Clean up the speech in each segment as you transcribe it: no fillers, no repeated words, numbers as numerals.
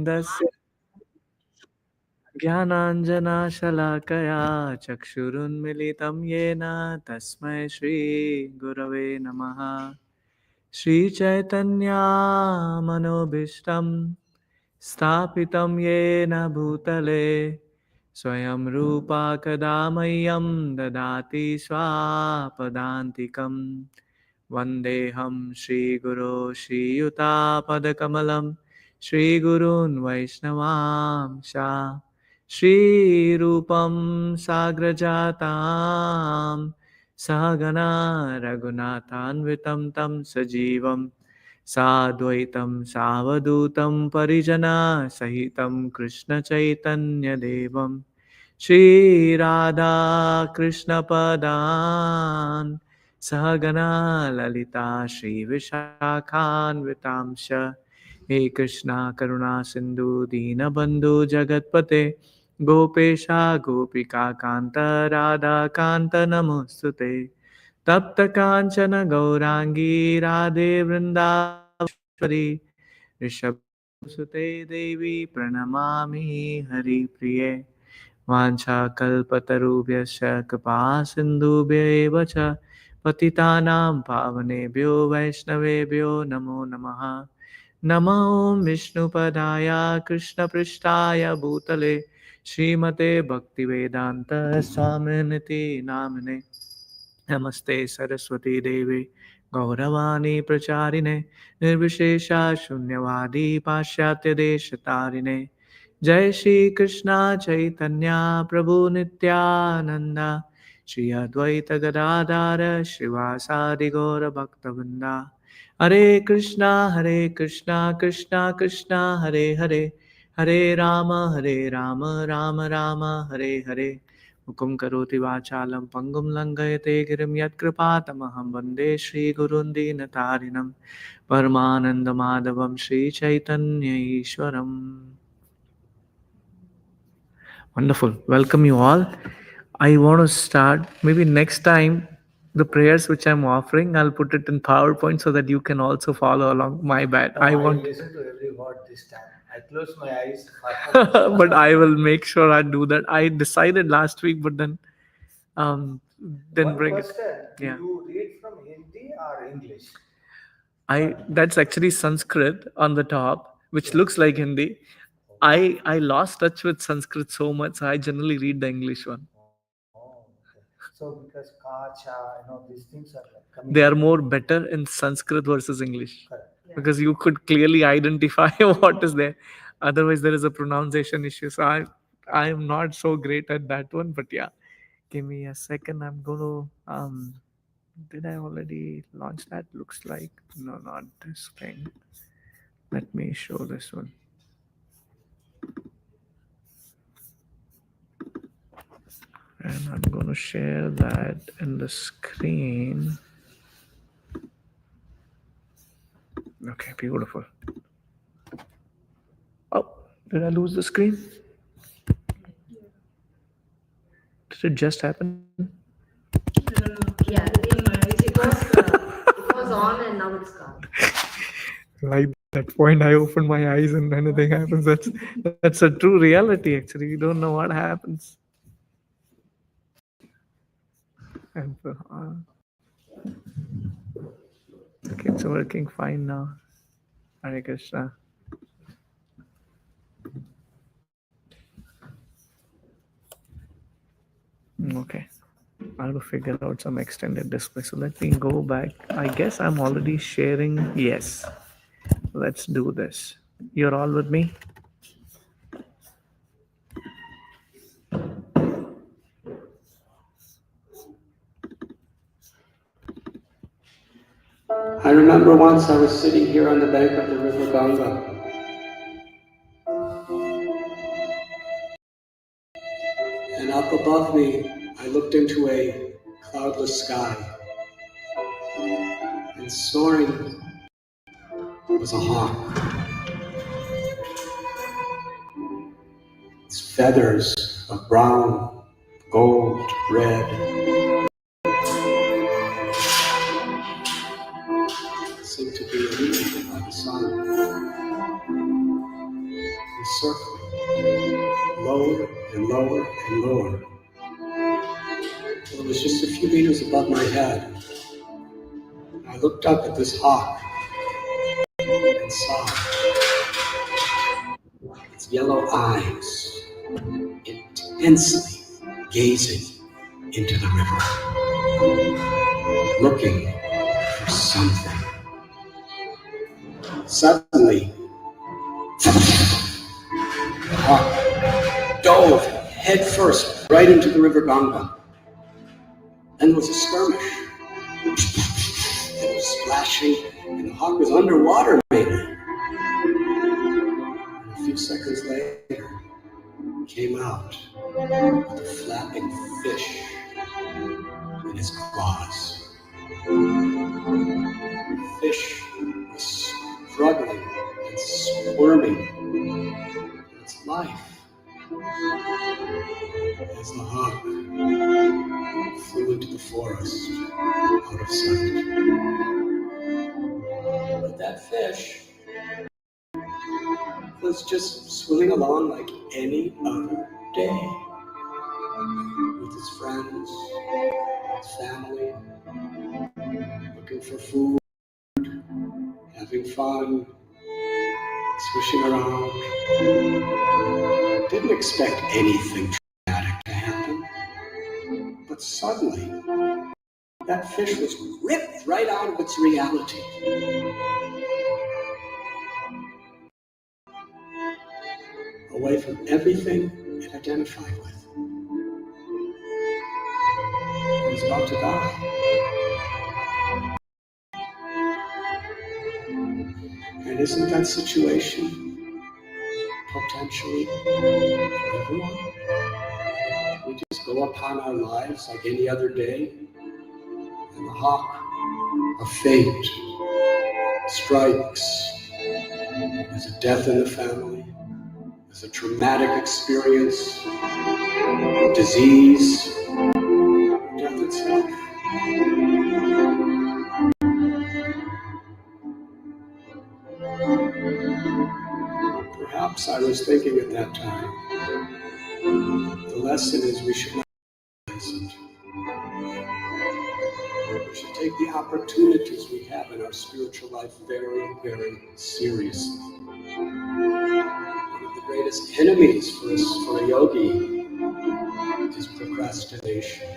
ज्ञानानन्दस्य ज्ञानाञ्जनशलाकया चक्षुरुन्मिलितं येन तस्मै श्रीगुरवे नमः। श्रीचैतन्यामनोभीष्टं स्थापितं येन भूतले स्वयं रूपा कदा मह्यं ददाति स्वापदान्तिकम्। वन्देऽहं श्रीगुरो श्रीयुतापदकमलं श्रीगुरून् वैष्णवांश श्रीरूपं साग्रजातां सहगणा रघुनाथान्वितं तं सजीवं साद्वैतं सावधूतं परिजनसहितं कृष्णचैतन्यदेवं श्रीराधाकृष्णपदान् सहगणा ललिता श्रीविशाखान्वितांश हे कृष्णा करुणा सिन्धु दीनबन्धु जगत्पते गोपेशा गोपिका कान्त राधा कान्त नमोऽस्तुते तप्त काञ्चन गौराङ्गी राधे वृन्दावनेश्वरी ऋषभसुते देवी प्रणमामि हरिप्रिये वाञ्छाकल्पतरुभ्यश्च कृपा सिन्धुभ्येव च पतितानां पावनेभ्यो वैष्णवेभ्यो नमो नमः। नमो विष्णुपदाय कृष्णपृष्ठाय भूतले श्रीमते भक्तिवेदान्त स्वामिनिति नामिने नमस्ते सरस्वती देवे गौरवाणी प्रचारिणे निर्विशेषा शून्यवादी पाश्चात्य देश तारिणे जय श्री कृष्णा चैतन्य प्रभु नित्यानंद श्री अद्वैत गदाधर श्रीवासादि गौर भक्तवृंदा हरे कृष्णा कृष्णा कृष्णा हरे हरे हरे राम राम राम हरे हरे मुकुं करोति वाचालं पङ्गुं लङ्घयते गिरिं यत्कृपातमहं वन्दे श्रीगुरुं दीनतारिणं परमानन्दमाधवं Sri Chaitanya ईश्वरम्. Wonderful. Welcome you all. I want to start maybe next time the prayers which I'm offering, I'll put it in PowerPoint so that you can also follow along. My bad. No, I listen to every word this time. I close my eyes. But I will make sure I do that. I decided last week, but then One bring it. question, Yeah. you read from Hindi or English? That's actually Sanskrit on the top, which Yeah. looks like Hindi. I lost touch with Sanskrit so much, so I generally read the English one. Oh, okay. So because kacha, these things are like coming. They are more better in Sanskrit versus English Correct. because you could clearly identify what is there. Otherwise, there is a pronunciation issue. So I am not so great at that one, but yeah. Give me a second. I'm going to did I already launch that? Looks like no, not this thing. Let me show this one. And I'm going to share that in the screen. Okay, beautiful. Oh, did I lose the screen? Did it just happen? Yeah, it was on and now it's gone. Like that point, I open my eyes and anything happens. That's a true reality. Actually, you don't know what happens. And okay, it's working fine now. Hare Krishna. Okay, I have to figure out some extended display. So let me go back. I guess I'm already sharing. Yes. Let's do this. You're all with me? I remember once I was sitting here on the bank of the river Ganga. And up above me, I looked into a cloudless sky. And soaring was a hawk. Its feathers of brown, gold, red seemed to be illuminated by the sun. And circling, lower and lower and lower. It was just a few meters above my head. I looked up at this hawk and saw its yellow eyes intensely gazing into the river, looking for something. Suddenly, the hawk dove headfirst right into the river Ganga. And there was a skirmish. It was splashing, and the hawk was underwater maybe. And a few seconds later, came out with a flapping fish in his claws. The fish was struggling and squirming for its life as the hawk flew into the forest out of sight. But that fish was just swimming along like any other day with his friends, his family, looking for food, having fun, swishing around. Didn't expect anything dramatic to happen. But suddenly, that fish was ripped right out of its reality. Away from everything it identified with. It was about to die. And isn't that situation potentially for everyone? We just go upon our lives like any other day, and the hawk of fate strikes. There's a death in the family, there's a traumatic experience, disease, death itself. Perhaps I was thinking at that time, the lesson is we should not be complacent. We should take the opportunities we have in our spiritual life very, very seriously. One of the greatest enemies for a yogi is procrastination.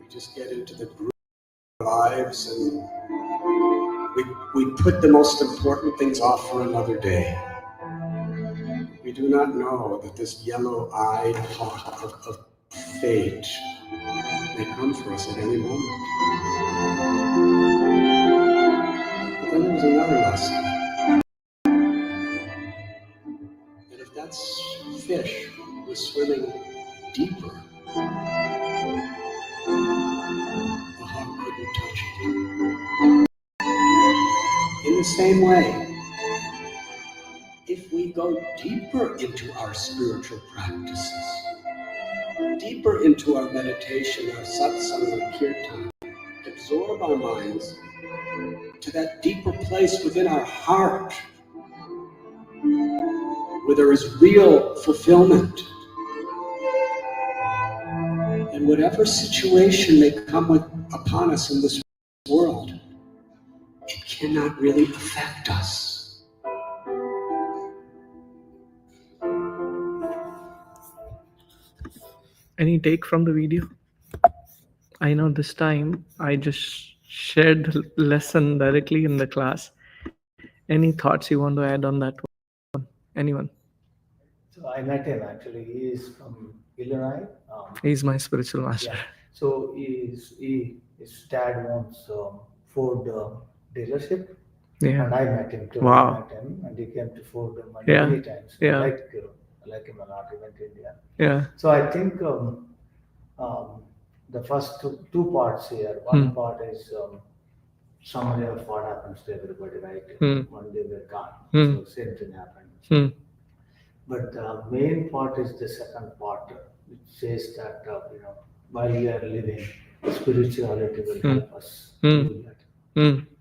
We just get into the groove of our lives and we put the most important things off for another day. We do not know that this yellow-eyed hawk of fate may come for us at any moment. But then there's another lesson. That if that fish was swimming deeper, the hawk couldn't touch it. In the same way, if we go deeper into our spiritual practices, deeper into our meditation, our satsang, our kirtan, absorb our minds to that deeper place within our heart where there is real fulfillment. And whatever situation may come upon us in this world, it cannot really affect us. Any take from the video? I know this time I just shared the lesson directly in the class. Any thoughts you want to add on that one? Anyone? So I met him actually. He is from Illinois. He's my spiritual master. Yeah. So his dad owns Ford dealership. Yeah. And I met him too. Wow. I met him, and he came to Ford Yeah. many times. Yeah. I like him a lot. He went to India. Yeah. So I think the first two parts here. One part is summary of what happens to everybody, right? One day we're gone. So same thing happened. But the main part is the second part, which says that while we are living, spirituality will help us do that.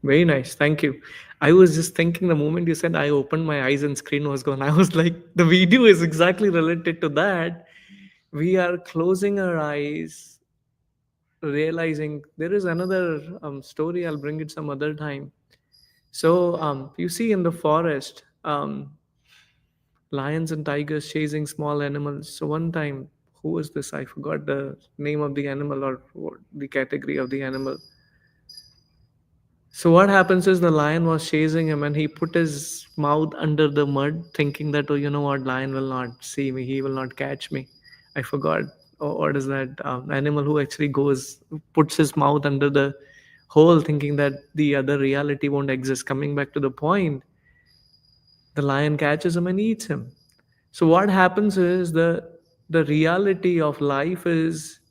Very nice. Thank you. I was just thinking the moment you said, I opened my eyes and screen was gone. I was like, the video is exactly related to that. We are closing our eyes, realizing there is another story. I'll bring it some other time. So you see in the forest, lions and tigers chasing small animals. So one time, who was this? I forgot the name of the animal or the category of the animal. So what happens is the lion was chasing him and he put his mouth under the mud, thinking that, oh, you know what, lion will not see me, he will not catch me. I forgot. Oh, what is that animal who actually goes, puts his mouth under the hole, thinking that the other reality won't exist. Coming back to the point, the lion catches him and eats him. So what happens is the reality of life is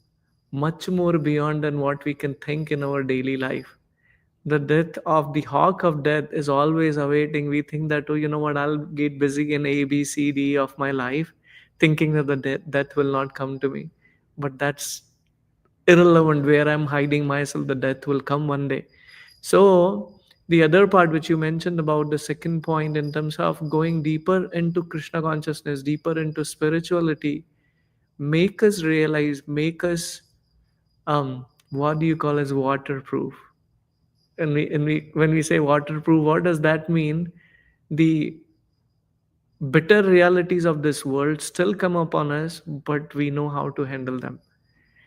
much more beyond than what we can think in our daily life. The death of the hawk of death is always awaiting. We think that, oh, you know what, I'll get busy in A, B, C, D of my life, thinking that the death will not come to me. But that's irrelevant. Where I'm hiding myself, the death will come one day. So the other part which you mentioned about the second point in terms of going deeper into Krishna consciousness, deeper into spirituality, make us realize, make us what do you call as waterproof? And when we say waterproof, what does that mean? The bitter realities of this world still come upon us, but we know how to handle them.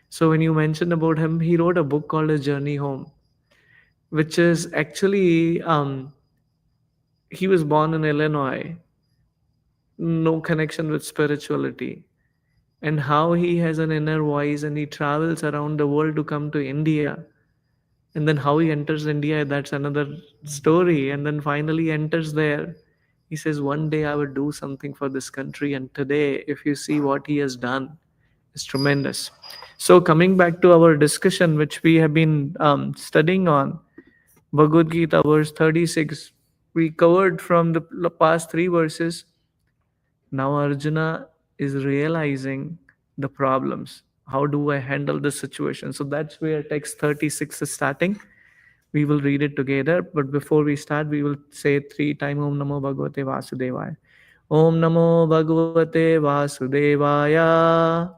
So when you mentioned about him, he wrote a book called A Journey Home, which is actually he was born in Illinois, no connection with spirituality, and how he has an inner voice and he travels around the world to come to India. And then how he enters India, that's another story. And then finally enters there. He says, one day I will do something for this country. And today, if you see what he has done, it's tremendous. So coming back to our discussion, which we have been studying on, Bhagavad Gita, verse 36, we covered from the past three verses. Now Arjuna is realizing the problems. How do I handle this situation? So that's where text 36 is starting. We will read it together, but before we start, we will say three times Om Namo Bhagavate Vasudevaya. Om Namo Bhagavate Vasudevaya.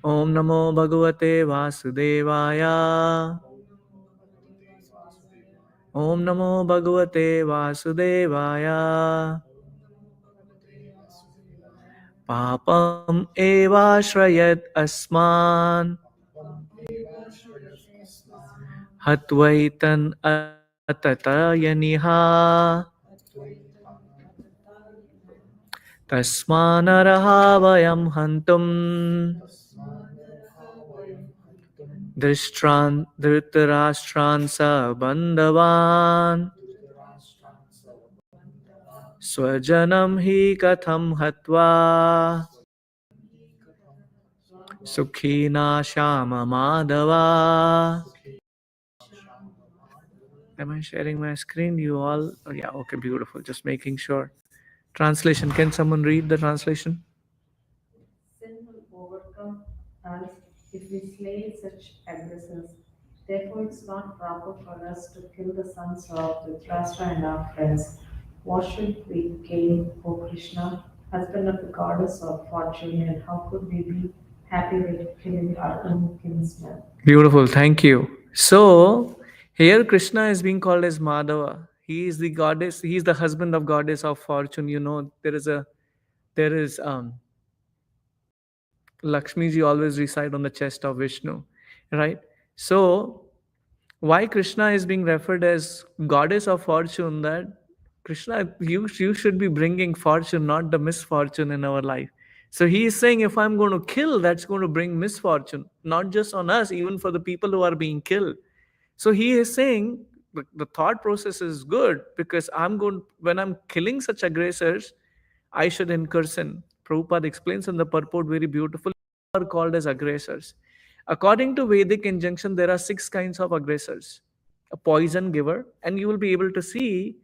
Om Namo Bhagavate Vasudevaya. Om Namo Bhagavate Vasudevaya. Papam evashrayat asman hatvaitan atatayaniha tasmanaraha vayam hantum dhritarashtran sa bandhavan swajanam hi katham hatva sukhina shama madhava. Am I sharing my screen? You all? Oh, yeah, okay, beautiful. Just making sure. Translation. Can someone read the translation? Sin will overcome us if we slay such aggressors. Therefore, it's not proper for us to kill the sons of Dhritarashtra and our friends. What should we gain, O Krishna, husband of the goddess of fortune, and how could we be happy with killing our own kinsmen? Beautiful. Thank you. So here Krishna is being called as Madhava. He is the goddess. He is the husband of goddess of fortune. You know, there is Lakshmi ji always reside on the chest of Vishnu, right? So why Krishna is being referred as goddess of fortune? That Krishna, you should be bringing fortune, not the misfortune in our life. So he is saying, if I'm going to kill, that's going to bring misfortune, not just on us, even for the people who are being killed. So he is saying the thought process is good because when I'm killing such aggressors, I should incur sin. Prabhupada explains in the purport very beautifully, are called as aggressors. According to Vedic injunction, there are 6 kinds of aggressors. A poison giver, and you will be able to see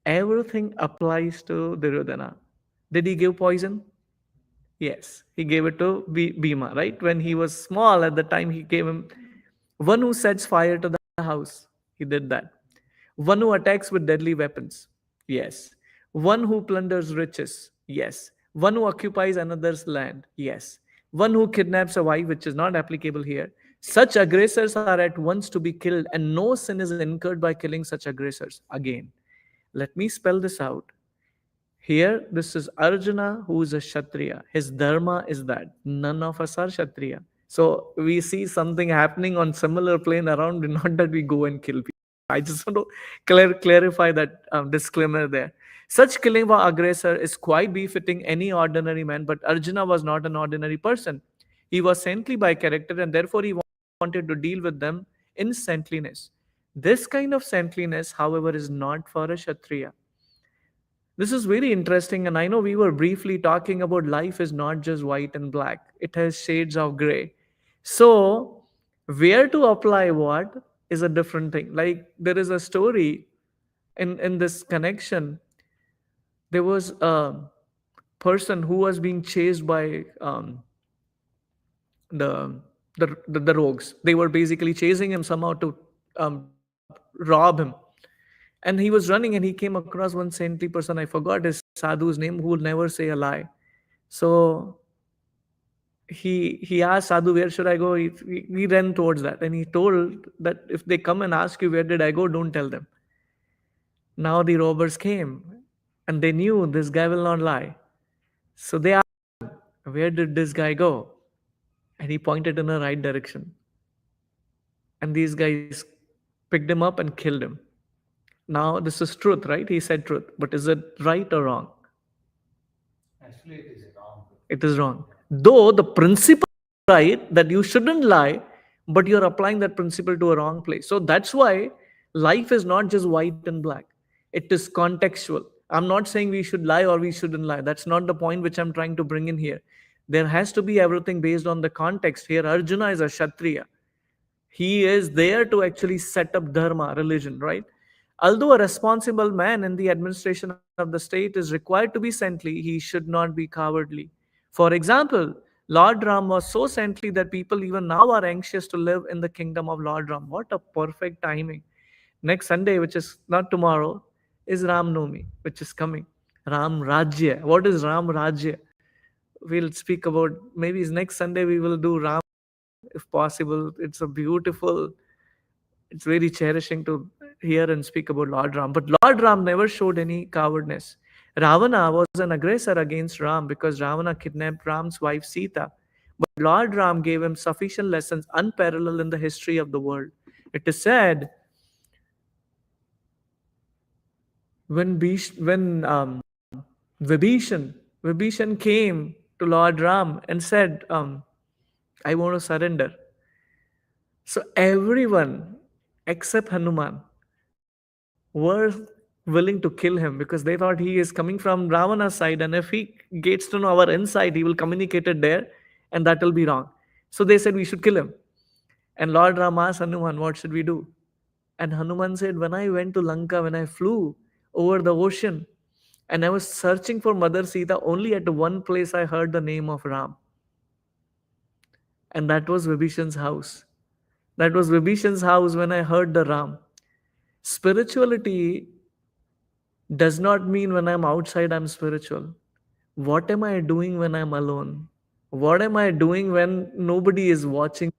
everything applies to Duryodhana. Did he give poison? Yes, he gave it to Bhima, right? When he was small, at the time he gave him one who sets fire to the house. He did that. One who attacks with deadly weapons. Yes. One who plunders riches. Yes. One who occupies another's land. Yes. One who kidnaps a wife, which is not applicable here. Such aggressors are at once to be killed, and no sin is incurred by killing such aggressors. Again, let me spell this out. Here, this is Arjuna, who is a Kshatriya. His dharma is that none of us are Kshatriya. So we see something happening on similar plane around, not that we go and kill people. I just want to clarify that disclaimer there. Such killing of an aggressor is quite befitting any ordinary man, but Arjuna was not an ordinary person. He was saintly by character, and therefore he wanted to deal with them in saintliness. This kind of saintliness, however, is not for a Kshatriya. This is very interesting, and I know we were briefly talking about life is not just white and black, it has shades of gray. So, where to apply what is a different thing. Like, there is a story in this connection. There was a person who was being chased by the, the rogues. They were basically chasing him somehow to rob him. And he was running and he came across one saintly person. I forgot his sadhu's name, who will never say a lie. So he asked Sadhu, where should I go? He ran towards that, and he told that if they come and ask you, where did I go, don't tell them. Now the robbers came, and they knew this guy will not lie. So they asked him, where did this guy go? And he pointed in the right direction. And these guys picked him up and killed him. Now, this is truth, right? He said truth. But is it right or wrong? Actually, it is wrong. It is wrong. Though the principle is right that you shouldn't lie, but you're applying that principle to a wrong place. So that's why life is not just white and black, it is contextual. I'm not saying we should lie or we shouldn't lie. That's not the point which I'm trying to bring in here. There has to be everything based on the context. Here, Arjuna is a Kshatriya. He is there to actually set up dharma, religion, right? Although a responsible man in the administration of the state is required to be saintly, he should not be cowardly. For example, Lord Ram was so saintly that people even now are anxious to live in the kingdom of Lord Ram. What a perfect timing. Next Sunday, which is not tomorrow, is Ram Nomi, which is coming. Ram Rajya. What is Ram Rajya? We'll speak about, maybe next Sunday we will do Ram if possible. It's a beautiful, it's very cherishing to hear and speak about Lord Ram. But Lord Ram never showed any cowardness. Ravana was an aggressor against Ram because Ravana kidnapped Ram's wife Sita. But Lord Ram gave him sufficient lessons unparalleled in the history of the world. It is said when Vibhishan came to Lord Ram and said, I want to surrender. So everyone except Hanuman were willing to kill him because they thought he is coming from Ravana's side, and if he gets to know our inside, he will communicate it there, and that will be wrong. So they said we should kill him. And Lord Ram asked Hanuman, what should we do? And Hanuman said, when I went to Lanka, when I flew over the ocean, and I was searching for Mother Sita, only at one place I heard the name of Ram. And that was Vibhishan's house. That was Vibhishan's house when I heard the Ram. Spirituality does not mean when I'm outside I'm spiritual. What am I doing when I'm alone? What am I doing when nobody is watching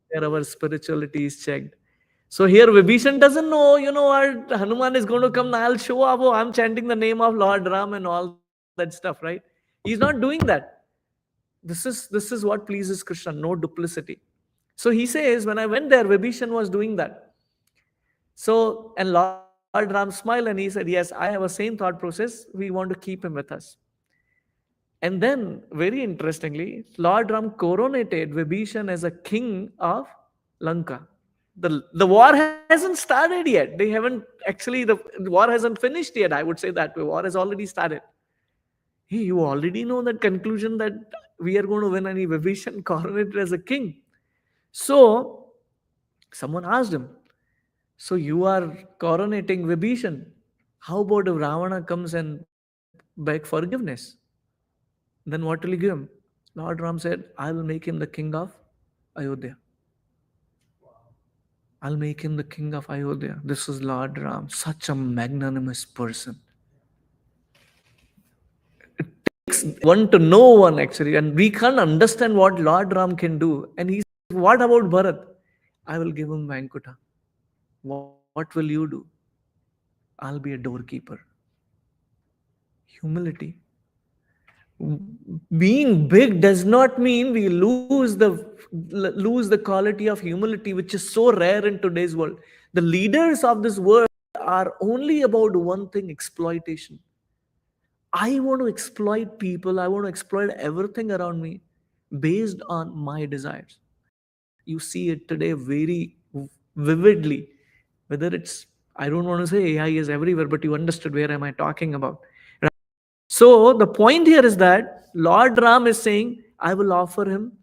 where our spirituality is checked? So here Vibhishan doesn't know, what Hanuman is going to come, I'll show up, oh, I'm chanting the name of Lord Ram and all that stuff, right? He's not doing that. This is what pleases Krishna, no duplicity. So he says, when I went there, Vibhishan was doing that. So, and Lord Ram smiled and he said, yes, I have a same thought process. We want to keep him with us. And then, very interestingly, Lord Ram coronated Vibhishan as a king of Lanka. The war hasn't started yet. They haven't actually, the war hasn't finished yet. I would say that way. War has already started. Hey, you already know that conclusion that we are going to win, and Vibhishan coronated as a king. So, someone asked him, so you are coronating Vibhishan. How about if Ravana comes and beg forgiveness? Then what will you give him? Lord Ram said, I will make him the king of Ayodhya. I'll make him the king of Ayodhya. This is Lord Ram, such a magnanimous person. Takes one to know one actually, and we can't understand what Lord Ram can do. And he says, what about Bharat? I will give him Vankuta. What will you do? I'll be a doorkeeper. Humility. Being big does not mean we lose the quality of humility, which is so rare in today's world. The leaders of this world are only about one thing: exploitation. I want to exploit people, I want to exploit everything around me based on my desires. You see it today very vividly. Whether it's, I don't want to say AI is everywhere, but you understood where am I talking about. So the point here is that Lord Ram is saying, I will offer him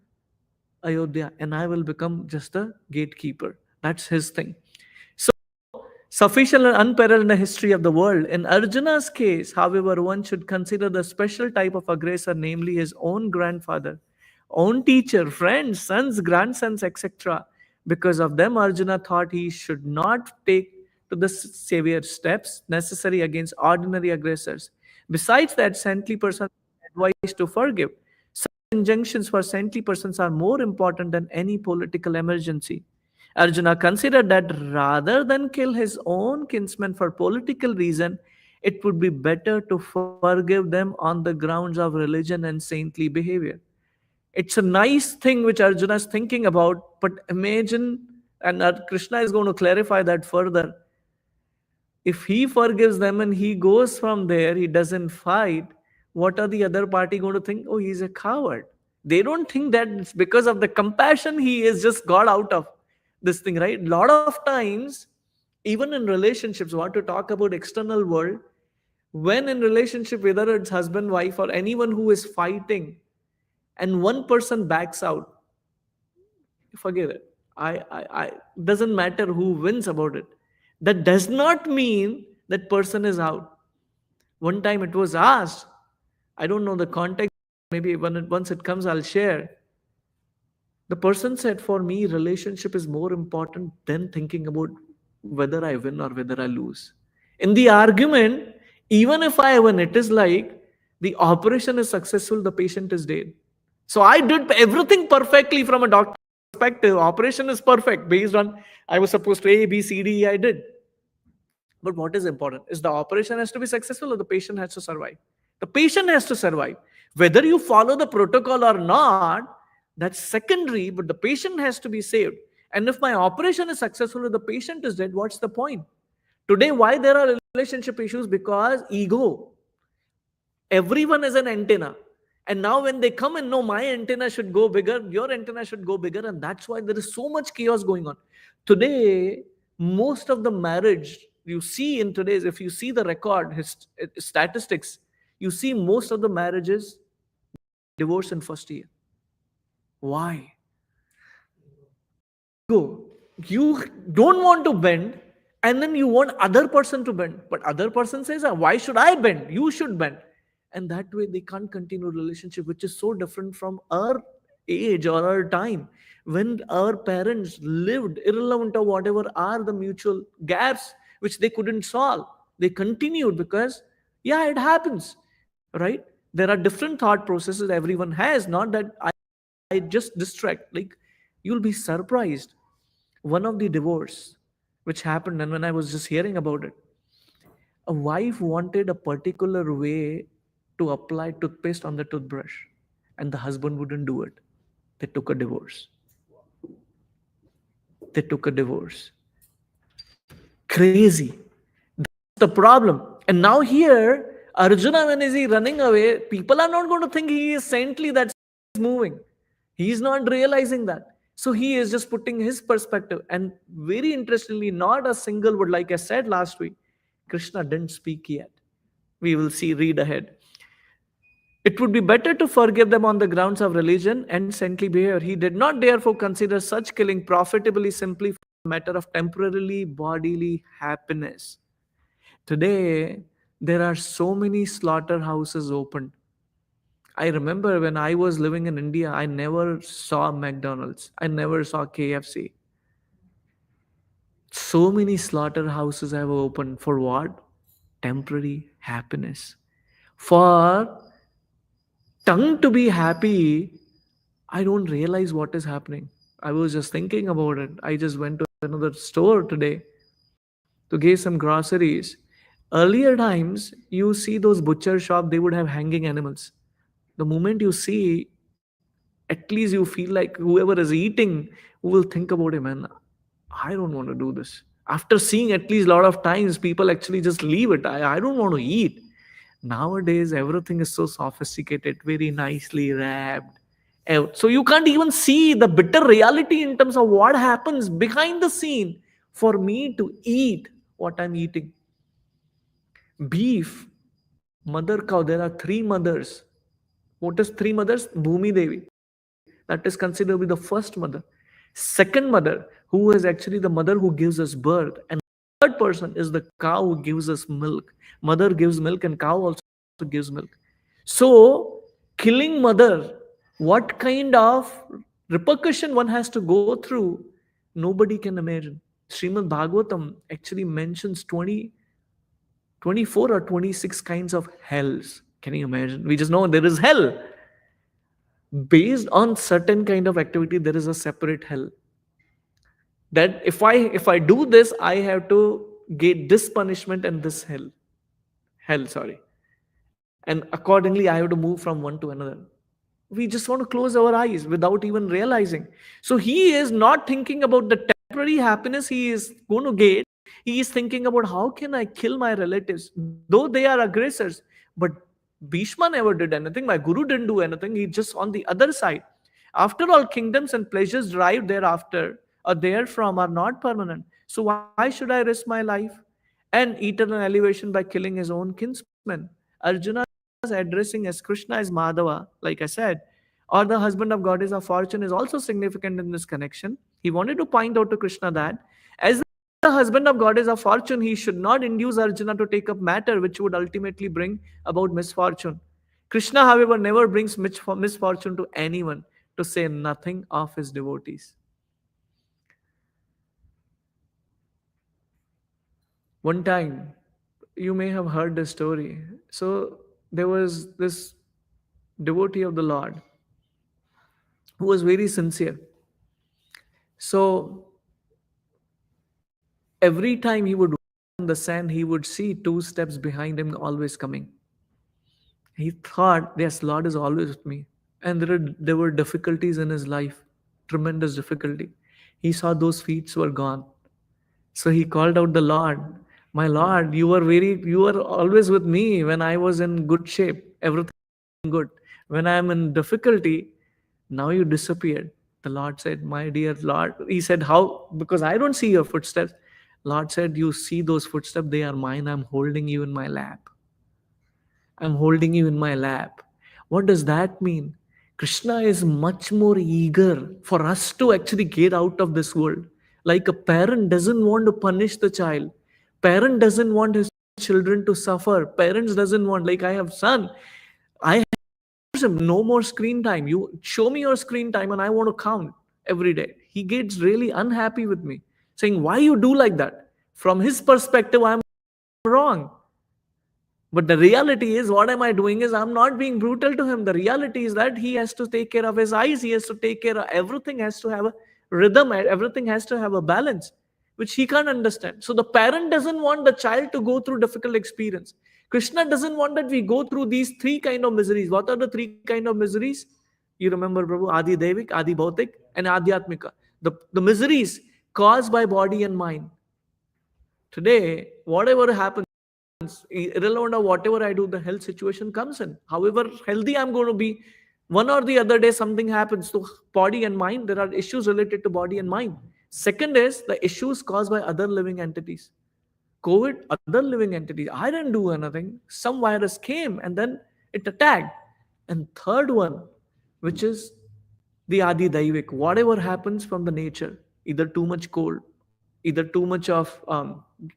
Ayodhya and I will become just a gatekeeper. That's his thing. So sufficient and unparalleled in the history of the world. In Arjuna's case, however, one should consider the special type of aggressor, namely his own grandfather, own teacher, friends, sons, grandsons, etc. Because of them, Arjuna thought he should not take to the severe steps necessary against ordinary aggressors. Besides that, saintly persons are advised to forgive. Such injunctions for saintly persons are more important than any political emergency. Arjuna considered that rather than kill his own kinsmen for political reason, it would be better to forgive them on the grounds of religion and saintly behavior. It's a nice thing which Arjuna is thinking about, but imagine, and Krishna is going to clarify that further. If he forgives them and he goes from there, he doesn't fight, what are the other party going to think? Oh, he's a coward. They don't think that it's because of the compassion he is just got out of this thing, right? A lot of times, even in relationships, what to talk about external world, when in relationship, whether it's husband, wife, or anyone who is fighting, and one person backs out, forget it. I doesn't matter who wins about it. That does not mean that person is out. One time it was asked, I don't know the context, maybe once it comes, I'll share. The person said, for me, relationship is more important than thinking about whether I win or whether I lose. In the argument, even if I win, it is like the operation is successful, the patient is dead. So I did everything perfectly from a doctor perspective. Operation is perfect based on I was supposed to A, B, C, D, I did. But what is important is the operation has to be successful or the patient has to survive. The patient has to survive. Whether you follow the protocol or not, that's secondary, but the patient has to be saved. And if my operation is successful or the patient is dead, what's the point? Today, why there are relationship issues? Because ego. Everyone is an antenna. And now when they come and know my antenna should go bigger, your antenna should go bigger, and that's why there is so much chaos going on. Today, most of the marriage you see in today's, if you see the record, statistics, you see most of the marriages divorce in first year. Why? Go. You don't want to bend, and then you want other person to bend. But other person says, why should I bend? You should bend. And that way they can't continue relationship, which is so different from our age or our time when our parents lived irrelevant of whatever are the mutual gaps which they couldn't solve. They continued because, yeah, it happens, right? There are different thought processes everyone has, not that I just distract. Like, you'll be surprised. One of the divorce which happened, and when I was just hearing about it, a wife wanted a particular way to apply toothpaste on the toothbrush, and the husband wouldn't do it. They took a divorce. They took a divorce. Crazy. That's the problem. And now here, Arjuna, when is he running away, people are not going to think he is saintly that's moving. He is not realizing that. So he is just putting his perspective. And very interestingly, not a single word, like I said last week, Krishna didn't speak yet. We will see, read ahead. It would be better to forgive them on the grounds of religion and saintly behavior. He did not therefore consider such killing profitably simply for a matter of temporarily bodily happiness. Today, there are so many slaughterhouses opened. I remember when I was living in India, I never saw McDonald's. I never saw KFC. So many slaughterhouses have opened for what? Temporary happiness. For tongue to be happy, I don't realize what is happening. I was just thinking about it. I just went to another store today to get some groceries. Earlier times, you see those butcher shop, they would have hanging animals. The moment you see, at least you feel like whoever is eating who will think about it, man, I don't want to do this. After seeing at least a lot of times, people actually just leave it. I don't want to eat. Nowadays, everything is so sophisticated, very nicely wrapped. So you can't even see the bitter reality in terms of what happens behind the scene for me to eat what I'm eating. Beef, mother cow, there are three mothers. What is three mothers? Bhumi Devi. That is considered to be the first mother. Second mother, who is actually the mother who gives us birth. And third person is the cow who gives us milk. Mother gives milk and cow also gives milk. So, killing mother, what kind of repercussion one has to go through, nobody can imagine. Srimad Bhagavatam actually mentions 24 or 26 kinds of hells. Can you imagine? We just know there is hell. Based on certain kind of activity, there is a separate hell. That if I do this, I have to get this punishment and this hell, sorry. And accordingly, I have to move from one to another. We just want to close our eyes without even realizing. So he is not thinking about the temporary happiness he is going to get. He is thinking about how can I kill my relatives, though they are aggressors. But Bhishma never did anything. My guru didn't do anything. He's just on the other side. After all, kingdoms and pleasures derived thereafter or therefrom are not permanent. So why should I risk my life and eternal elevation by killing his own kinsman? Arjuna addressing as Krishna as Madhava, like I said, or the husband of goddess of fortune is also significant in this connection. He wanted to point out to Krishna that as the husband of goddess of fortune, he should not induce Arjuna to take up matter which would ultimately bring about misfortune. Krishna, however, never brings misfortune to anyone, to say nothing of his devotees. One time, you may have heard the story. So there was this devotee of the Lord who was very sincere. So every time he would walk on the sand, he would see two steps behind him always coming. He thought, yes, Lord is always with me. And there were difficulties in his life, tremendous difficulty. He saw those feet were gone. So he called out the Lord, my Lord, you were always with me when I was in good shape, everything good. When I am in difficulty, now you disappeared. The Lord said, my dear Lord, he said, how? Because I don't see your footsteps. Lord said, you see those footsteps, they are mine. I'm holding you in my lap. I'm holding you in my lap. What does that mean? Krishna is much more eager for us to actually get out of this world. Like a parent doesn't want to punish the child. Parent doesn't want his children to suffer. Parents doesn't want, like I have son. I him no more screen time. You show me your screen time and I want to count every day. He gets really unhappy with me, saying, why you do like that? From his perspective, I'm wrong. But the reality is, what am I doing is I'm not being brutal to him. The reality is that he has to take care of his eyes. He has to take care of everything, has to have a rhythm. Everything has to have a balance, which he can't understand. So the parent doesn't want the child to go through difficult experience. Krishna doesn't want that we go through these three kind of miseries. What are the three kind of miseries? You remember, Prabhu, Adi Devik, Adi Bhautik, and Adhyatmika. The miseries caused by body and mind. Today, whatever happens, irrelevant of whatever I do, the health situation comes in. However healthy I'm going to be, one or the other day something happens to body and mind. There are issues related to body and mind. Second is the issues caused by other living entities. COVID, other living entities. I didn't do anything. Some virus came and then it attacked. And third one, which is the Adi Daivik, whatever happens from the nature, either too much cold, either too much of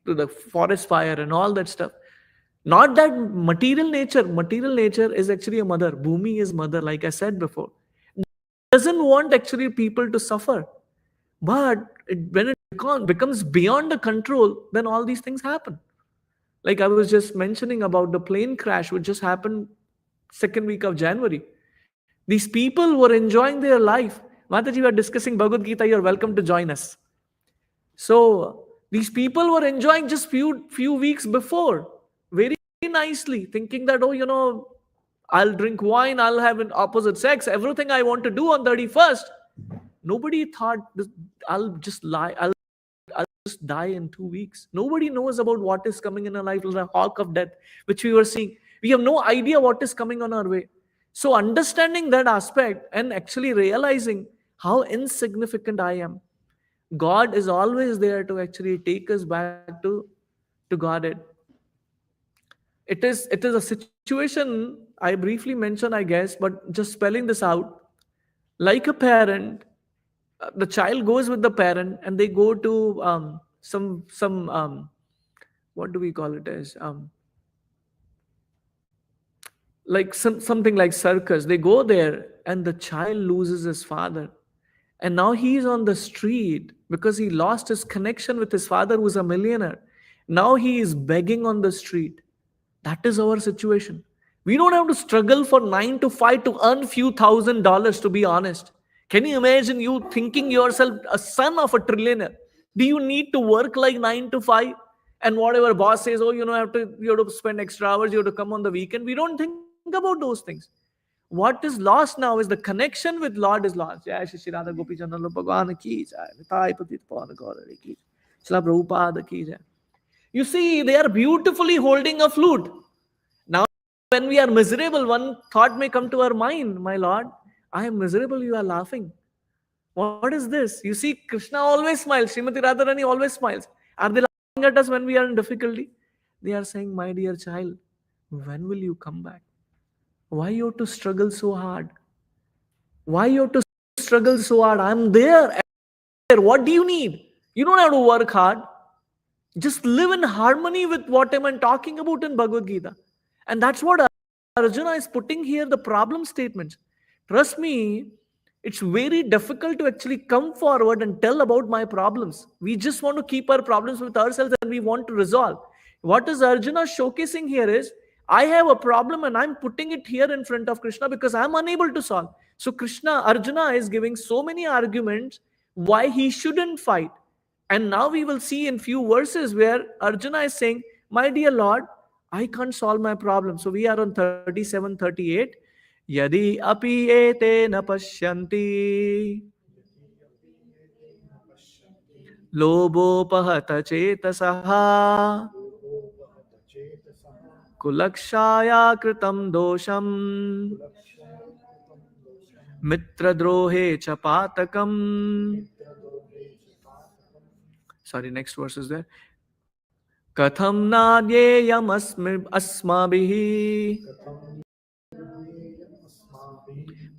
the forest fire and all that stuff. Not that material nature is actually a mother. Bhumi is mother, like I said before. Doesn't want actually people to suffer. But when it becomes beyond the control, then all these things happen. Like I was just mentioning about the plane crash, which just happened second week of January. These people were enjoying their life. Mataji, we are discussing Bhagavad Gita. You're welcome to join us. So these people were enjoying just few weeks before very nicely, thinking that, oh, I'll drink wine, I'll have an opposite sex, everything I want to do on 31st. Nobody thought this, I'll just lie, I'll just die in 2 weeks. Nobody knows about what is coming in our life, the hawk of death, which we were seeing. We have no idea what is coming on our way. So understanding that aspect and actually realizing how insignificant I am, God is always there to actually take us back to Godhead. It is a situation I briefly mentioned, I guess, but just spelling this out. Like a parent, the child goes with the parent and they go to some what do we call it as like something like circus. They go there and the child loses his father, and now he is on the street because he lost his connection with his father who's a millionaire. Now he is begging on the street. That is our situation. We don't have to struggle for 9 to 5 to earn few $1,000s, to be honest. Can you imagine you thinking yourself a son of a trillionaire? Do you need to work like 9 to 5? And whatever boss says, oh, you have to spend extra hours, you have to come on the weekend. We don't think about those things. What is lost now is the connection with Lord is lost. Jai Shri Shri Radha Gopi Chandra Bhagwan ki jai. Nitai Patit Pawan Gaurari ki jai. Srila Prabhupada ki jai. You see, they are beautifully holding a flute. Now, when we are miserable, one thought may come to our mind, my Lord, I am miserable, you are laughing. What is this? You see, Krishna always smiles. Srimati Radharani always smiles. Are they laughing at us when we are in difficulty? They are saying, my dear child, when will you come back? Why you have to struggle so hard? Why you have to struggle so hard? I'm there. What do you need? You don't have to work hard. Just live in harmony with what I'm talking about in Bhagavad Gita. And that's what Arjuna is putting here, the problem statements. Trust me, it's very difficult to actually come forward and tell about my problems. We just want to keep our problems with ourselves and we want to resolve. What is Arjuna showcasing here is, I have a problem and I'm putting it here in front of Krishna because I'm unable to solve. So Arjuna is giving so many arguments why he shouldn't fight. And now we will see in few verses where Arjuna is saying, my dear Lord, I can't solve my problem. So we are on 37, 38. Yadi api ete na pashyanti lobo pahata chetasaha kulakshaya kritam dosham mitra drohe chapatakam. Sorry, next verse is there. Katham nadyeyam asmabihi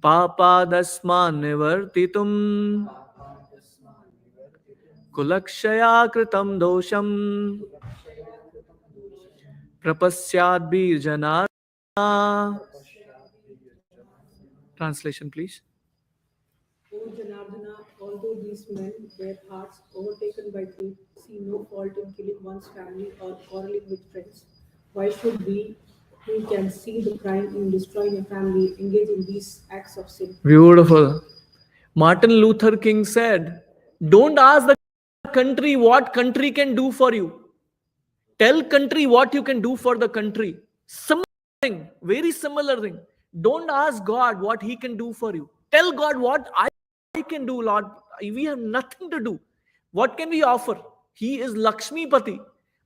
papadasman nivartitum kulakshaya kritam dosham prapasyad birjana. Translation, please. O Janardana, although these men, their hearts overtaken by grief, see no fault in killing one's family or quarreling with friends, why should we, who can see the crime in destroying a family, engage in these acts of sin? Beautiful. Martin Luther King said, don't ask the country what country can do for you. Tell country what you can do for the country. Similar thing, very similar thing. Don't ask God what he can do for you. Tell God what I can do, Lord. We have nothing to do. What can we offer? He is Lakshmi Pati.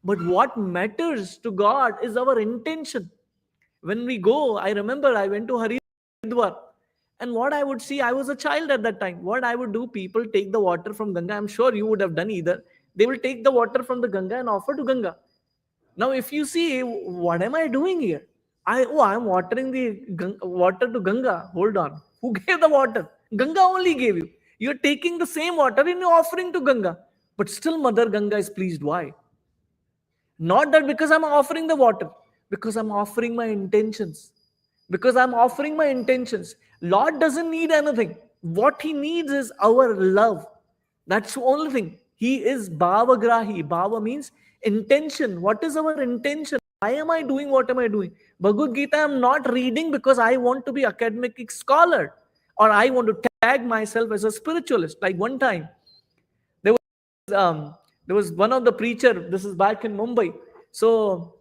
But what matters to God is our intention. When we go, I remember I went to Haridwar. And what I would see, I was a child at that time. What I would do, people take the water from Ganga. I'm sure you would have done either. They will take the water from the Ganga and offer to Ganga. Now, if you see, what am I doing here? I'm watering the water to Ganga. Hold on. Who gave the water? Ganga only gave you. You're taking the same water and you're offering to Ganga. But still Mother Ganga is pleased. Why? Not that because I'm offering the water. Because I'm offering my intentions. Because I'm offering my intentions. Lord doesn't need anything. What he needs is our love. That's the only thing. He is bhavagrahi. Bhava means intention. What is our intention? Why am I doing what am I doing? Bhagavad Gita, I'm not reading because I want to be academic scholar or I want to tag myself as a spiritualist. Like one time, there was one of the preacher. This is back in Mumbai. So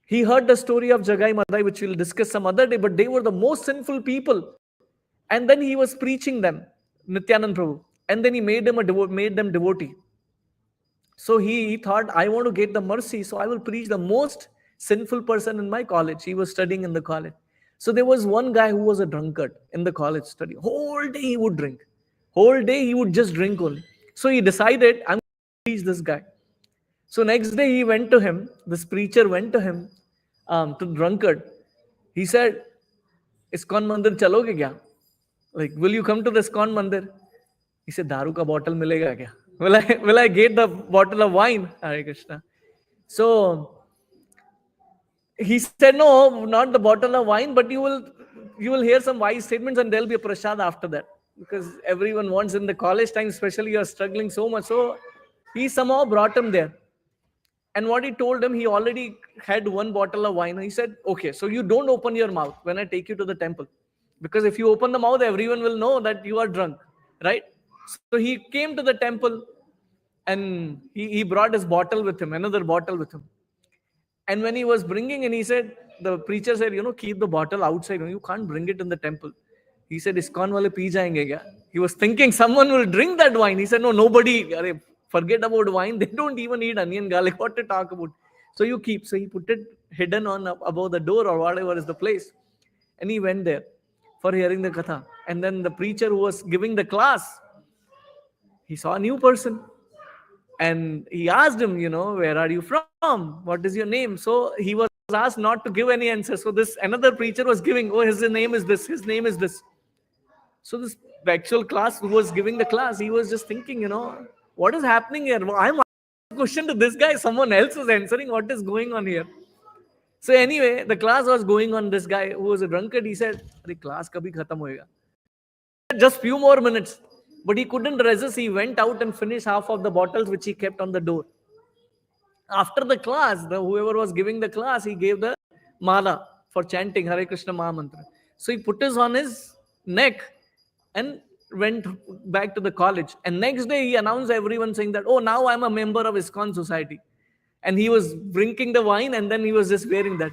he heard the story of Jagai Madai, which we'll discuss some other day. But they were the most sinful people, and then he was preaching them, Nityanand Prabhu, and then he made made them devotee. So he thought, I want to get the mercy, so I will preach the most sinful person in my college. He was studying in the college. So there was one guy who was a drunkard in the college study. Whole day he would drink. Whole day he would just drink only. So he decided, I'm going to preach this guy. So next day he went to him, this preacher went to him, to the drunkard. He said, ISKCON Mandir chaloge kya? Like, will you come to the ISKCON Mandir? He said, Daru ka bottle milega kya? Will I get the bottle of wine? Hare Krishna. So he said, no, not the bottle of wine, but you will hear some wise statements and there'll be a prasad after that. Because everyone wants in the college time, especially you're struggling so much. So he somehow brought him there. And what he told him, he already had one bottle of wine. He said, okay, so you don't open your mouth when I take you to the temple. Because if you open the mouth, everyone will know that you are drunk, right? So he came to the temple and he brought his bottle with him, another bottle with him. And when he was bringing in, he said, the preacher said, keep the bottle outside. You can't bring it in the temple. He said, ISKCON wale pee jayenge kya? He was thinking someone will drink that wine. He said, no, nobody. Forget about wine. They don't even eat onion garlic. What to talk about? So you keep. So he put it hidden on above the door or whatever is the place. And he went there for hearing the katha. And then the preacher who was giving the class, he saw a new person. And he asked him, where are you from? What is your name? So he was asked not to give any answer. So this another preacher was giving, his name is this, his name is this. So this actual class who was giving the class, he was just thinking, what is happening here? I'm asking a question to this guy, someone else is answering. What is going on here? So anyway, the class was going on. This guy who was a drunkard, he said, class kabhi khatam hoega. Just few more minutes. But he couldn't resist. He went out and finished half of the bottles which he kept on the door. After the class, whoever was giving the class, he gave the mala for chanting Hare Krishna Maha Mantra. So he put this on his neck and went back to the college. And next day he announced everyone saying that, now I'm a member of ISKCON society. And he was drinking the wine and then he was just wearing that.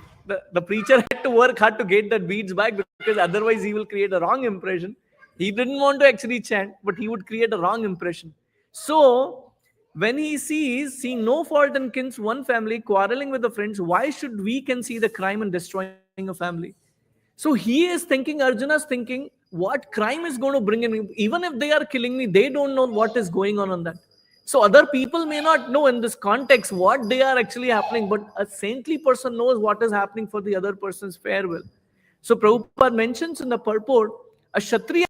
The preacher had to work hard to get that beads back because otherwise he will create a wrong impression. He didn't want to actually chant, but he would create a wrong impression. So when he seeing no fault in kins, one family quarreling with the friends, why should we can see the crime and destroying a family? So he is thinking, Arjuna's thinking, what crime is going to bring in? Even if they are killing me, they don't know what is going on that. So other people may not know in this context what they are actually happening, but a saintly person knows what is happening for the other person's farewell. So Prabhupada mentions in the purport, a Kshatriya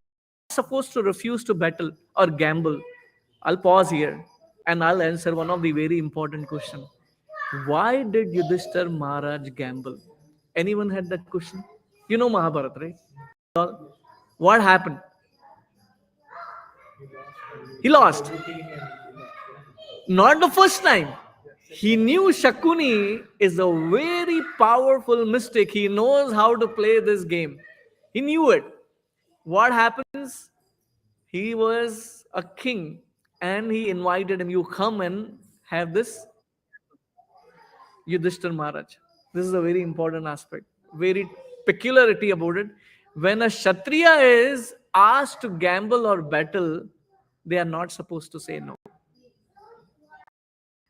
is supposed to refuse to battle or gamble. I'll pause here and I'll answer one of the very important questions. Why did Yudhishthir Maharaj gamble? Anyone had that question? You know Mahabharata, right? What happened? He lost. Not the first time. He knew Shakuni is a very powerful mystic. He knows how to play this game. He knew it. What happens? He was a king and he invited him. You come and have this Yudhishthir Maharaj. This is a very important aspect. Very peculiarity about it. When a Kshatriya is asked to gamble or battle, they are not supposed to say no.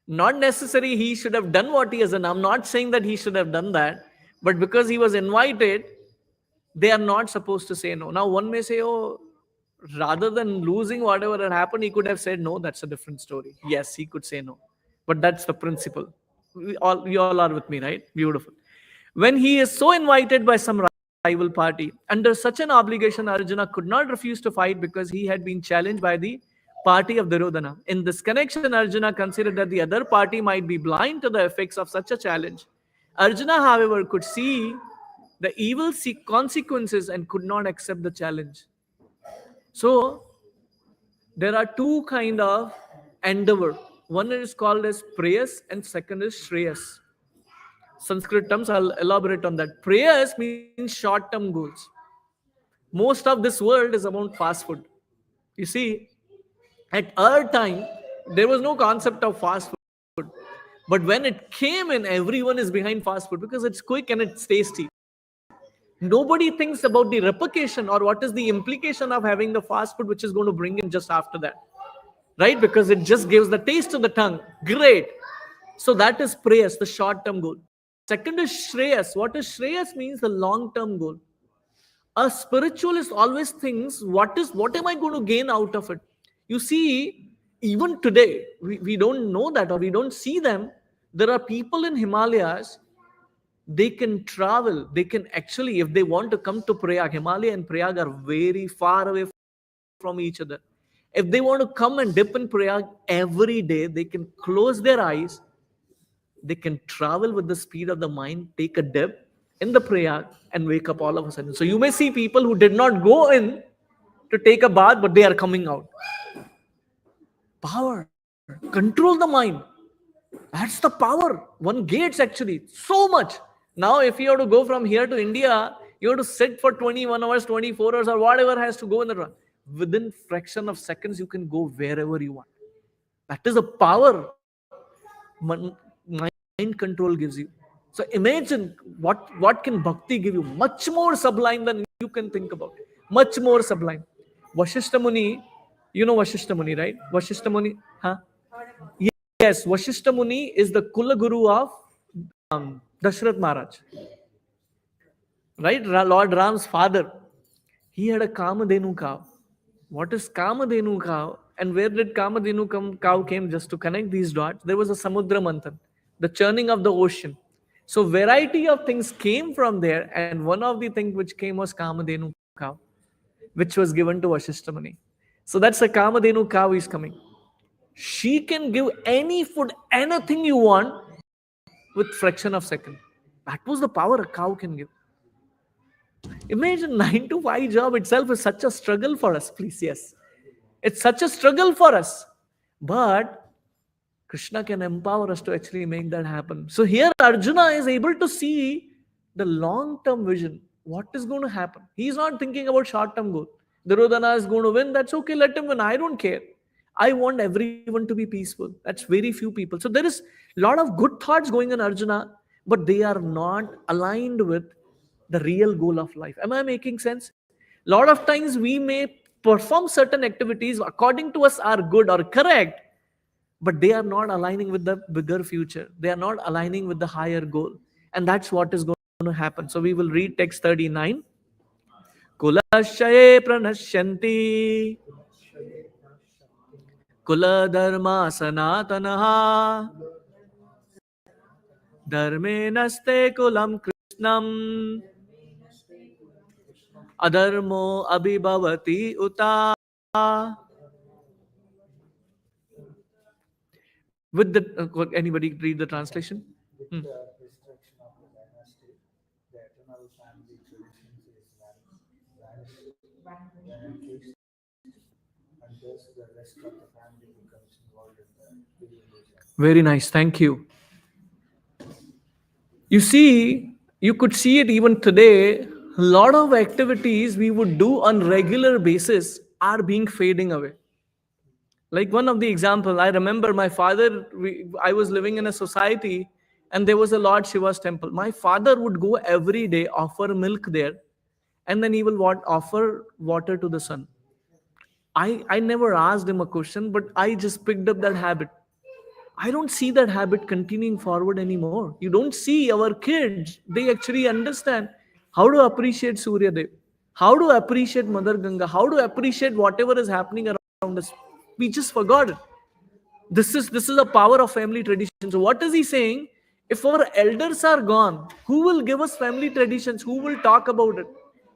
Not necessary he should have done what he has done. I'm not saying that he should have done that. But because he was invited, they are not supposed to say no. Now one may say, rather than losing whatever had happened, he could have said no. That's a different story. Yes, he could say no. But that's the principle. You all are with me, right? Beautiful. When he is so invited by some rival party, under such an obligation, Arjuna could not refuse to fight because he had been challenged by the party of Duryodhana. In this connection, Arjuna considered that the other party might be blind to the effects of such a challenge. Arjuna, however, could see the evil consequences and could not accept the challenge. So, there are two kind of endeavor. One is called as prayas and second is shreyas. Sanskrit terms, I'll elaborate on that. Prayas means short-term goals. Most of this world is about fast food. You see, at our time, there was no concept of fast food. But when it came in, everyone is behind fast food because it's quick and it's tasty. Nobody thinks about the repercussion or what is the implication of having the fast food which is going to bring in just after that. Right? Because it just gives the taste to the tongue. Great. So that is prayas, the short-term goal. Second is shreyas. What is shreyas means the long-term goal. A spiritualist always thinks, what am I going to gain out of it? You see, even today, we don't know that or we don't see them. There are people in Himalayas, they can travel, they can actually, if they want to come to Prayag, Himalaya and Prayag are very far away from each other. If they want to come and dip in Prayag every day, they can close their eyes, they can travel with the speed of the mind, take a dip in the Prayag and wake up all of a sudden. So you may see people who did not go in to take a bath, but they are coming out. Power, control the mind. That's the power. One gates actually so much. Now, if you have to go from here to India, you have to sit for 21 hours, 24 hours, or whatever has to go in the run. Within fraction of seconds, you can go wherever you want. That is a power mind control gives you. So imagine what can bhakti give you? Much more sublime than you can think about. Much more sublime. Vashishta Muni, you know Vashishta Muni, right? Vashishta Muni, huh? Yes, Vashishta Muni is the Kula Guru of Dashrath Maharaj, right? Lord Ram's father. He had a Kamadhenu cow. What is Kamadhenu cow? And where did cow came just to connect these dots? There was a Samudra Manthan, the churning of the ocean. So variety of things came from there, and one of the things which came was Kamadhenu cow, which was given to Vashishtamani. So that's the Kamadhenu cow is coming. She can give any food, anything you want with fraction of second. That was the power a cow can give. Imagine 9 to 5 job itself is such a struggle for us, please. Yes. It's such a struggle for us. But Krishna can empower us to actually make that happen. So here Arjuna is able to see the long-term vision. What is going to happen? He's not thinking about short-term goal. Duryodhana is going to win. That's okay. Let him win. I don't care. I want everyone to be peaceful. That's very few people. So there is a lot of good thoughts going in Arjuna, but they are not aligned with the real goal of life. Am I making sense? A lot of times we may perform certain activities according to us are good or correct, but they are not aligning with the bigger future. They are not aligning with the higher goal. And that's what is going to happen. So we will read text 39. Kulashaye pranashyanti kula dharma sanatanaha dharme naste kulam krishnam adharmo abhibhavati uta. With the anybody read the translation? With the destruction of the dynasty, the eternal family traditions is vanished, and thus the rest of the family becomes involved in the illusion. Very nice. Thank you. You see, you could see it even today. A lot of activities we would do on regular basis are being fading away. Like one of the example, I remember my father, I was living in a society and there was a Lord Shiva's temple. My father would go every day, offer milk there, and then he will offer water to the sun. I never asked him a question, but I just picked up that habit. I don't see that habit continuing forward anymore. You don't see our kids, they actually understand how to appreciate Surya Dev, how to appreciate Mother Ganga, how to appreciate whatever is happening around us. We just forgot it. This is a power of family tradition. So what is he saying? If our elders are gone, who will give us family traditions? Who will talk about it?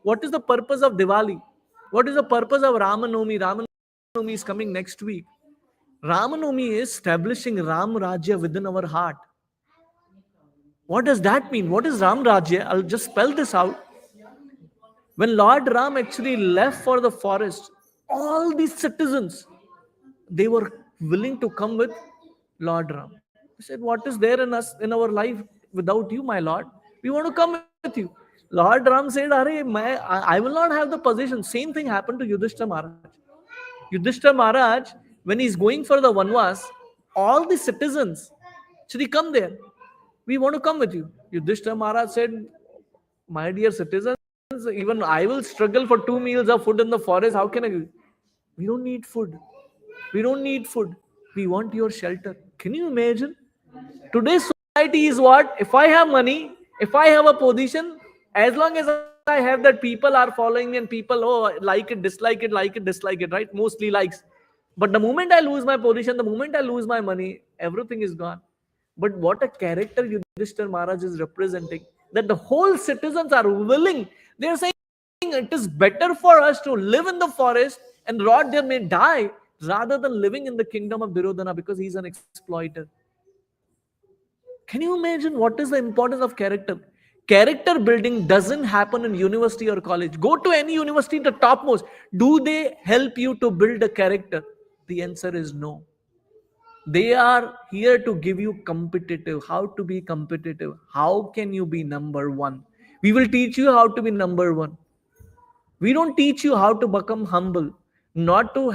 What is the purpose of Diwali? What is the purpose of Ramanomi? Ramanomi is coming next week. Ramanomi is establishing Ram Rajya within our heart. What does that mean? What is Ram Rajya? I'll just spell this out. When Lord Ram actually left for the forest, all these citizens, they were willing to come with Lord Ram. He said, what is there in us, in our life without you, my Lord? We want to come with you. Lord Ram said, I will not have the position. Same thing happened to Yudhishthira Maharaj. Yudhishthira Maharaj, when he's going for the Vanvas, all the citizens, Shri, come there. We want to come with you. Yudhishthira Maharaj said, my dear citizens, even I will struggle for 2 meals of food in the forest. How can I? We don't need food. We don't need food. We want your shelter. Can you imagine? Today's society is what? If I have money, if I have a position, as long as I have that, people are following me and people, oh, like it, dislike it, right? Mostly likes. But the moment I lose my position, the moment I lose my money, everything is gone. But what a character Yudhishthir Maharaj is representing, that the whole citizens are willing. They are saying it is better for us to live in the forest and rot there may die rather than living in the kingdom of Duryodhana because he's an exploiter. Can you imagine what is the importance of character? Character building doesn't happen in university or college. Go to any university, the topmost. Do they help you to build a character? The answer is no. They are here to give you competitive, how to be competitive. How can you be number one? We will teach you how to be number one. We don't teach you how to become humble, not to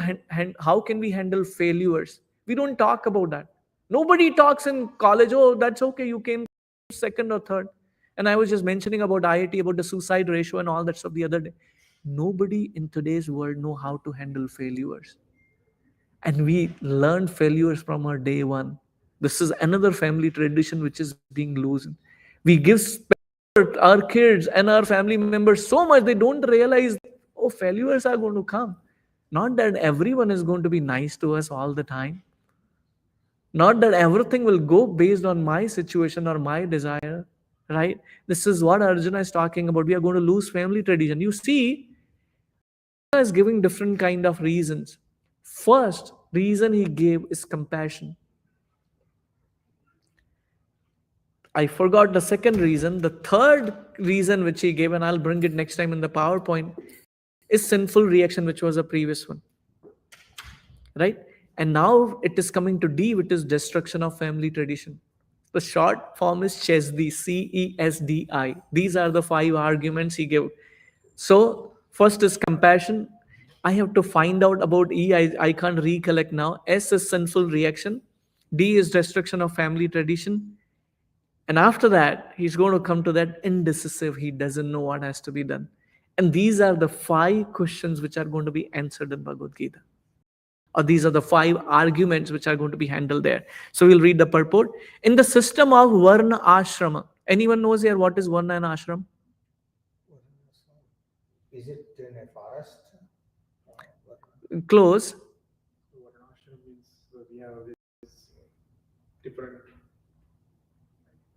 how can we handle failures. We don't talk about that. Nobody talks in college, oh, that's okay, you came second or third. And I was just mentioning about IIT, about the suicide ratio and all that stuff the other day. Nobody in today's world know how to handle failures. And we learn failures from our day one. This is another family tradition which is being loosened. We give our kids and our family members so much they don't realize, oh, failures are going to come. Not that everyone is going to be nice to us all the time. Not that everything will go based on my situation or my desire, right? This is what Arjuna is talking about. We are going to lose family tradition. You see, Arjuna is giving different kind of reasons. First reason he gave is compassion. I forgot the second reason. The third reason which he gave, and I'll bring it next time in the PowerPoint, is sinful reaction, which was a previous one. Right? And now it is coming to D, which is destruction of family tradition. The short form is CESDI, CESDI. These are the 5 arguments he gave. So, first is compassion. I have to find out about E. I can't recollect now. S is sinful reaction. D is destruction of family tradition. And after that, he's going to come to that indecisive. He doesn't know what has to be done. And these are the 5 questions which are going to be answered in Bhagavad Gita. Or these are the 5 arguments which are going to be handled there. So we'll read the purport. In the system of Varna Ashrama, anyone knows here what is Varna and Ashram? Is it in a forest? Close. Varnashram means we have this different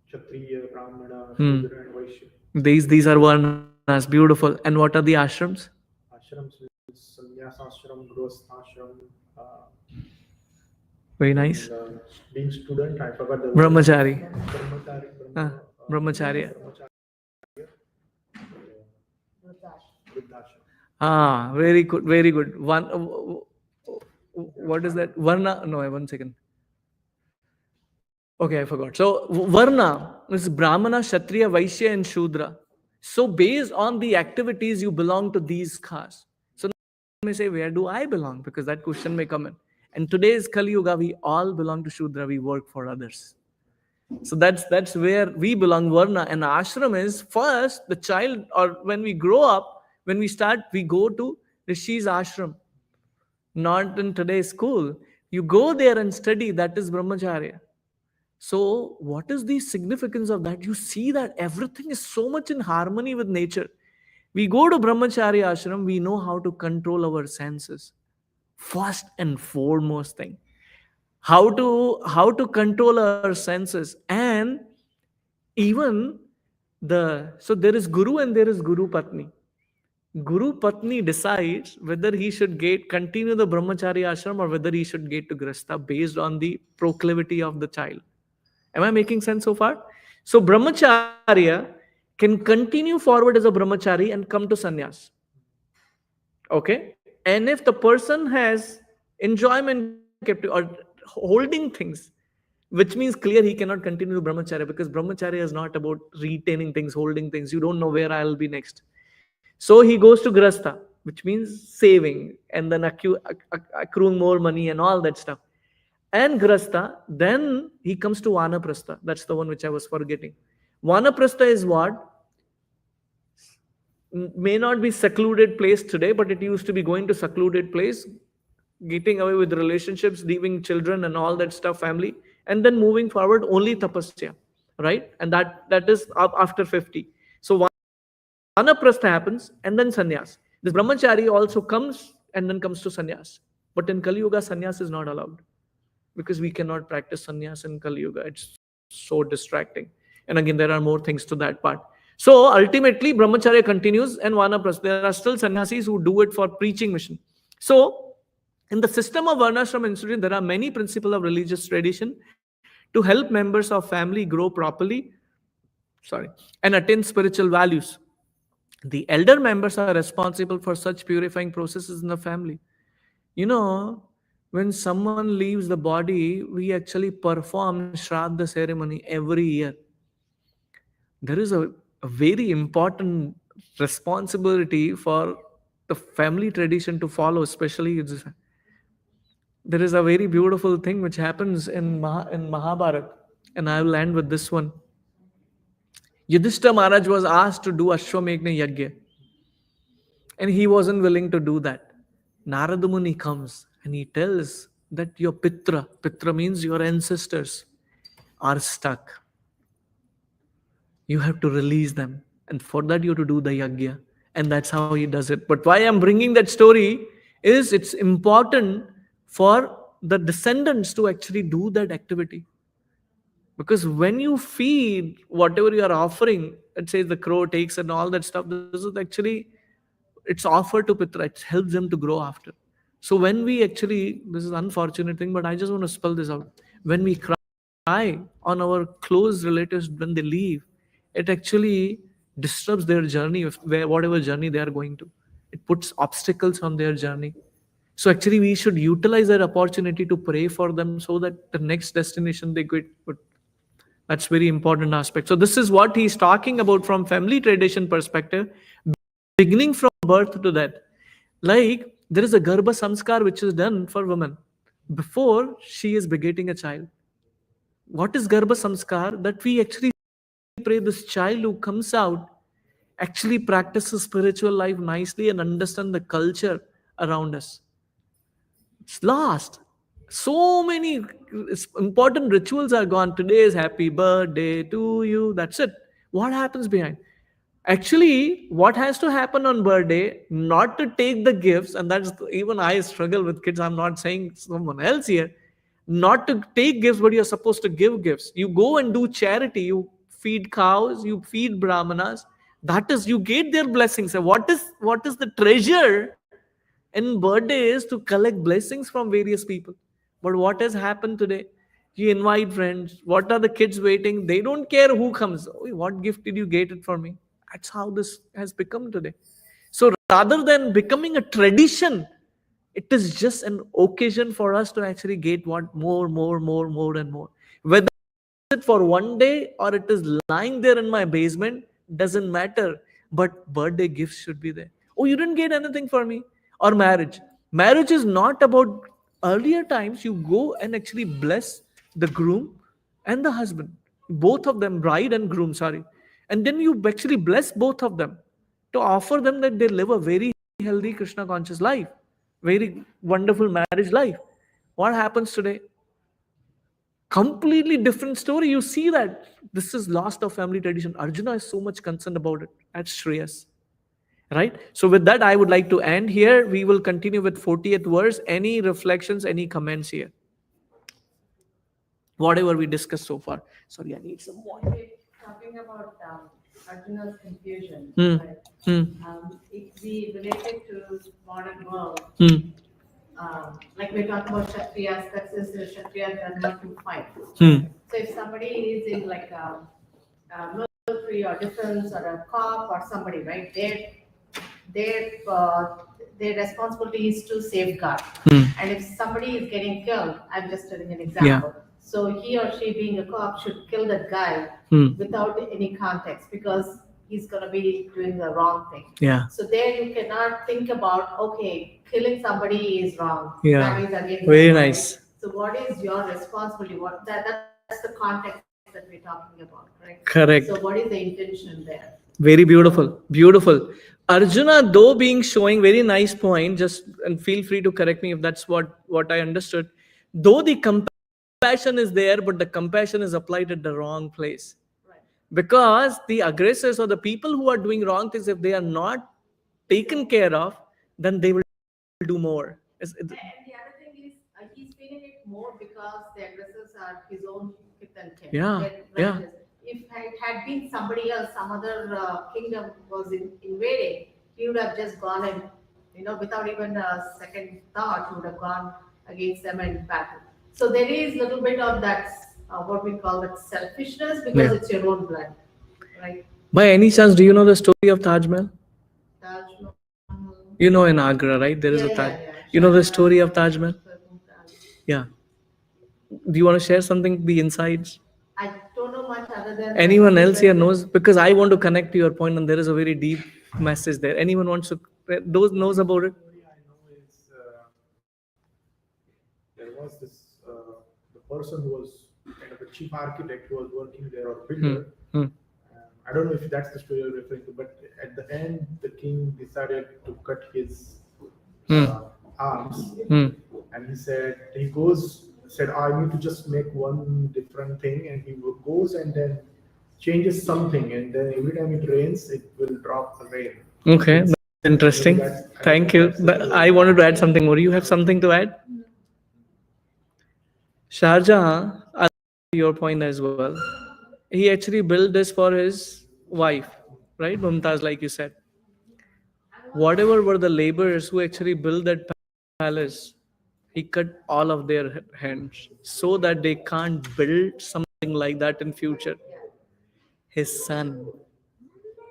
Kshatriya, Brahmana, Shudra, and Vaishya. These are Varnas, beautiful. And what are the ashrams? Ashrams means sannyasashram, grosthashram. Very nice. And, being student, I forgot the Brahmachari. Brahmachari. Brahmacharya. Vruddhashram. Very good, very good. What is that? Varna? No, 1 second. Okay, I forgot. So Varna is Brahmana, Kshatriya, Vaishya, and Shudra. So based on the activities, you belong to these castes. So you may say, where do I belong? Because that question may come in. And today's Kali Yuga, we all belong to Shudra. We work for others. So that's where we belong. Varna and ashram is first the child, or when we grow up, when we start, we go to Rishi's ashram. Not in today's school. You go there and study. That is brahmacharya. So, what is the significance of that? You see that everything is so much in harmony with nature. We go to Brahmacharya ashram, we know how to control our senses. First and foremost thing. How to control our senses. And even so there is Guru and there is Guru Patni. Guru Patni decides whether he should continue the Brahmacharya ashram or whether he should get to Grasta based on the proclivity of the child. Am I making sense so far? So Brahmacharya can continue forward as a Brahmachari and come to sannyas. Okay? And if the person has enjoyment captive or holding things, which means clear he cannot continue brahmacharya, because brahmacharya is not about retaining things, holding things. You don't know where I'll be next. So he goes to grasta, which means saving and then accruing more money and all that stuff. And grasta, then he comes to vanaprastha. That's the one which I was forgetting. Vanaprastha is what? May not be secluded place today, but it used to be going to secluded place, getting away with relationships, leaving children and all that stuff, family, and then moving forward only tapasya, right? And that is up after 50. So vanaprastha happens and then sannyas. This brahmachari also comes and then comes to sannyas. But in Kali Yuga, sannyas is not allowed, because we cannot practice sannyas in Kali Yuga. It's so distracting. And again, there are more things to that part. So ultimately, brahmacharya continues and vanaprastha. There are still sannyasis who do it for preaching mission. So in the system of varnashram institution, there are many principles of religious tradition to help members of family grow properly, and attain spiritual values. The elder members are responsible for such purifying processes in the family. You know, when someone leaves the body, we actually perform Shraddha ceremony every year. There is a very important responsibility for the family tradition to follow, especially there is a very beautiful thing which happens in Mahabharata, and I will end with this one. Yudhishthira Maharaj was asked to do Ashwamedhna Yagya, and he wasn't willing to do that. Narada Muni comes and he tells that your Pitra means your ancestors, are stuck. You have to release them. And for that, you have to do the yagya. And that's how he does it. But why I'm bringing that story is it's important for the descendants to actually do that activity. Because when you feed whatever you are offering, let's say the crow takes and all that stuff, this is actually, it's offered to Pitra. It helps them to grow after. So when we actually, this is an unfortunate thing, but I just want to spell this out. When we cry on our close relatives when they leave, it actually disturbs their journey, whatever journey they are going to. It puts obstacles on their journey. So actually we should utilize that opportunity to pray for them so that the next destination they get. That's very important aspect. So this is what he's talking about from family tradition perspective, beginning from birth to death. Like there is a garbha samskar which is done for women before she is begetting a child. What is garbha samskar? That we actually pray this child who comes out actually practices spiritual life nicely and understand the culture around us. It's lost. So many important rituals are gone. Today is happy birthday to you. That's it. What happens behind? Actually, what has to happen on birthday, not to take the gifts, and that's even I struggle with kids. I'm not saying someone else here, not to take gifts, but you're supposed to give gifts. You go and do charity. You feed cows, you feed brahmanas. That is, you get their blessings. And what is the treasure in birthdays to collect blessings from various people? But what has happened today? You invite friends. What are the kids waiting? They don't care who comes. "Oh, what gift did you get it for me?" That's how this has become today. So rather than becoming a tradition, it is just an occasion for us to actually get what more and more. Whether it for one day or it is lying there in my basement, doesn't matter. But birthday gifts should be there. Oh, you didn't get anything for me. Or marriage is not about, earlier times you go and actually bless the groom and the husband, both of them, bride and groom, sorry, and then you actually bless both of them to offer them that they live a very healthy Krishna conscious life, very wonderful marriage life. What happens today? Completely different story. You see that this is lost of family tradition. Arjuna is so much concerned about it at Shreyas, right? So with that, I would like to end here. We will continue with 40th verse. Any reflections, any comments here? Whatever we discussed so far. Sorry, I need some water. Okay, talking about Arjuna's confusion, Hmm. right? Hmm. If we relate it to modern world, Hmm. like we talk about Kshatriyas, that is the Kshatriya dharma to fight. Hmm. So if somebody is in like military or defense or a cop or somebody, right? Their responsibility is to safeguard. Hmm. And if somebody is getting killed, I'm just telling an example. So he or she, being a cop, should kill that guy without any context because he's gonna be doing the wrong thing. Yeah. So there you cannot think about, okay, killing somebody is wrong. Yeah. That is against the Very law, right? nice. So what is your responsibility? That's the context that we're talking about, right? Correct. So what is the intention there? Very beautiful. Beautiful. Arjuna, though being showing very nice point, just and feel free to correct me if that's what I understood. Though the compassion is there, but the compassion is applied at the wrong place. Right. Because the aggressors or the people who are doing wrong things, if they are not taken care of, then they will do more. And the other thing is, he's feeling it more because the aggressors are his own kith and kin. Yeah, Their yeah. relatives. If it had been somebody else, some other kingdom was invading, he would have just gone and, without even a second thought, he would have gone against them and battle. So there is a little bit of that, what we call that selfishness because it's your own blood, right? By any chance, do you know the story of Taj Mahal? Taj Mahal. You know in Agra, right? There is a Taj. Yeah. You know the story of Taj Mahal? Mumtaz. Yeah. Do you want to share something, the insights? I don't know much other than Anyone else here knows? Because I want to connect to your point, and there is a very deep message there. Anyone wants to those knows about it? Story I know is there was this the person who was kind of a chief architect who was working there or builder. I don't know if that's the story you're referring to, but at the end, the king decided to cut his arms, and said, I need to just make one different thing, and he goes and then changes something, and then every time it rains, it will drop the rain. Okay, that's interesting. Thank you. But I wanted to add something more. You have something to add? Sharjah, I'll your point as well. He actually built this for his wife, right? Mumtaz, like you said. Whatever were the laborers who actually built that palace, he cut all of their hands so that they can't build something like that in future. His son,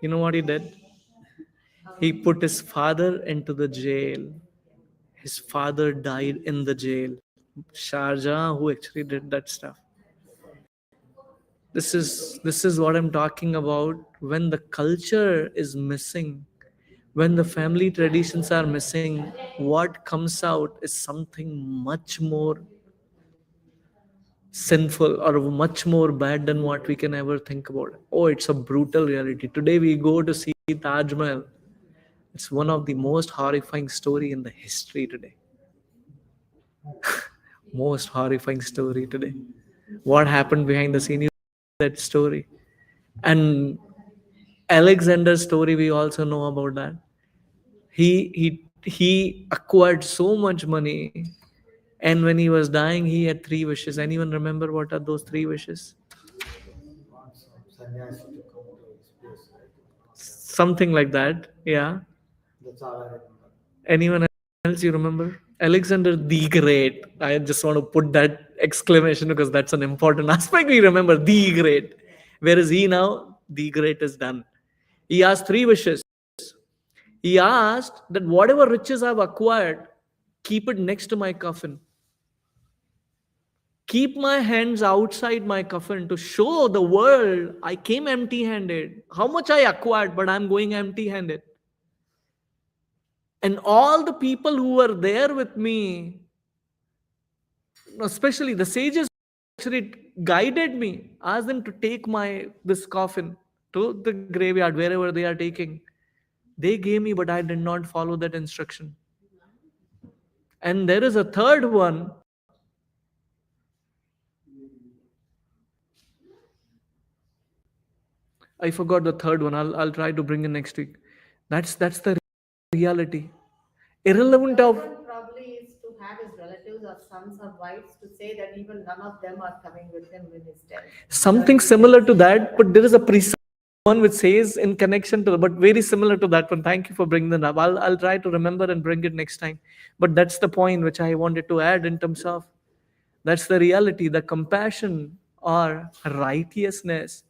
you know what he did? He put his father into the jail. His father died in the jail. Sharjah, who actually did that stuff. This is what I'm talking about. When the culture is missing, when the family traditions are missing, what comes out is something much more sinful or much more bad than what we can ever think about. Oh, it's a brutal reality. Today we go to see Taj Mahal. It's one of the most horrifying story in the history today. Most horrifying story today. What happened behind the scene? That story. And Alexander's story, we also know about that. He acquired so much money, and when he was dying, he had three wishes. Anyone remember what are those three wishes? wants some sannyasi to come to his place, right? Something like that. Yeah. That's all I remember. Anyone else you remember? Alexander the Great. I just want to put that exclamation because that's an important aspect. We remember the Great. Where is he now? The Great is done. He asked three wishes. He asked that whatever riches I've acquired, keep it next to my coffin. Keep my hands outside my coffin to show the world I came empty handed. How much I acquired, but I'm going empty handed. And all the people who were there with me, especially the sages who actually guided me, asked them to take this coffin to the graveyard, wherever they are taking. They gave me, but I did not follow that instruction. And there is a third one. I forgot the third one. I'll try to bring it next week. That's the reality. Irrelevant The of one probably is to have his relatives or sons or wives to say that even none of them are coming with him when he's dead. something similar to that, but there is a precise one which says in connection to, but very similar to that one. Thank you for bringing that up. I'll try to remember and bring it next time. But that's the point which I wanted to add in terms of that's the reality. The compassion or righteousness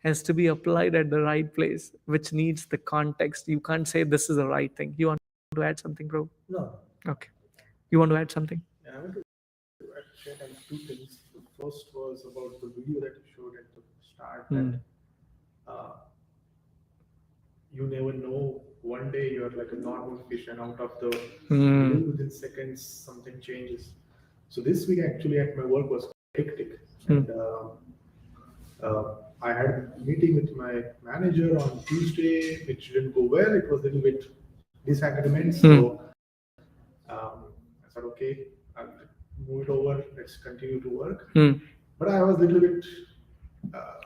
has to be applied at the right place, which needs the context. You can't say this is the right thing. You want to add something, bro? No. Okay. You want to add something? Yeah, I want to share kind of two things. The first was about the video that you showed at the start. That you never know. One day you're like a normal fish, and out of the blue, within seconds, something changes. So this week actually at my work was hectic, and I had a meeting with my manager on Tuesday, which didn't go well. It was a little bit disagreement, so I said, okay, I'll move it over. Let's continue to work. But I was a little bit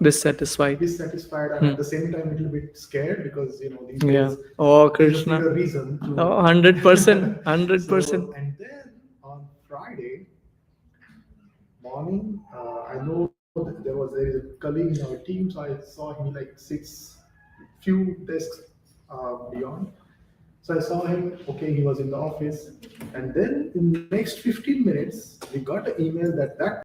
Dissatisfied, and at the same time a little bit scared, because these Yeah. days Oh, they just Krishna. need a reason to. Oh, 100%. 100%. So, and then on Friday morning, I know that there is a colleague in our team, so I saw him like few desks beyond. So I saw him, okay, he was in the office. And then in the next 15 minutes, we got an email that